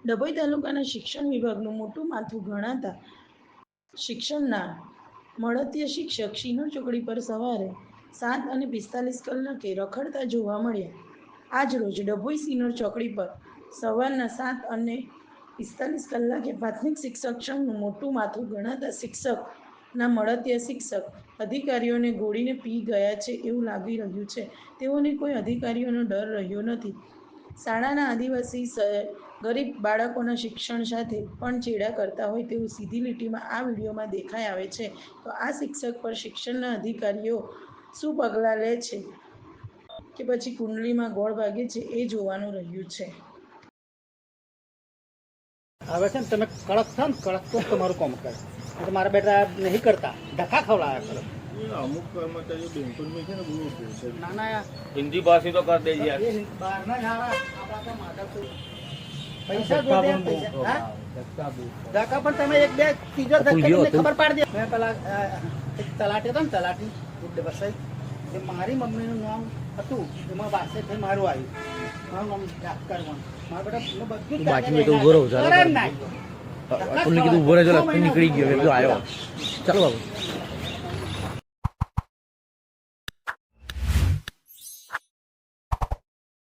ડભોઈ તાલુકાના શિક્ષણ વિભાગનું મોટું માથું ગણાતા શિક્ષણના મળતીય શિક્ષક શિનોર ચોકડી પર સવારે 7:45 કલાકે રખડતા જોવા મળ્યા. આજ રોજ ડભોઈ શિનોર ચોકડી પર સવારના 7:45 કલાકે પ્રાથમિક શિક્ષક સંઘનું મોટું માથું ગણાતા શિક્ષકના મળતીય શિક્ષક અધિકારીઓને ગોળીને પી ગયા છે એવું લાગી રહ્યું છે. તેઓને કોઈ અધિકારીઓનો ડર રહ્યો નથી. શાળાના આદિવાસી ગરીબ બાળકોના શિક્ષણ સાથે પણ ચેડા કરતા હોય તેવું સીધી લીટીમાં આ વિડીયોમાં દેખાઈ આવે છે. તો આ શિક્ષક પર શિક્ષણના અધિકારીઓ શું પગલાં લે છે કે પછી કુંડલીમાં ગોળ ભાગે છે એ જોવાનું રહ્યું છે. હવે છે ને તમે કડક છો ને, કડક તો તમારું કામ કરે. મારા બેટા નહીં કરતા, ધક્કા ખવડાવ્યા કરો. અમુક કર્મચારીઓ બેંકોમાં છે ને બહુ ઉપયોગ છે. ના ના हिंदी भाषी तो कर दे यार। બહારના ઝાડા આપણા તો માધવ પૈસા જોડે પૈસા ધક્કા પણ તમે એક બે ત્રીજો ધક્કા ખબર પાડી દે. મેં પેલા એક તલાટી હતો ને, તલાટી બસાઈ જે મારી મમ્મીનું નામ હતું એમાં પાસે થઈ મારું આવ્યું. મારું નામ યાદ કરવાનું. મારા બેટા બધું બાકી મેં તો ઉભો રહું કરે જ ના. આપણને કીધું ઉભો રહેજો નીકળી ગયો આવ્યો. ચાલો બાબુ.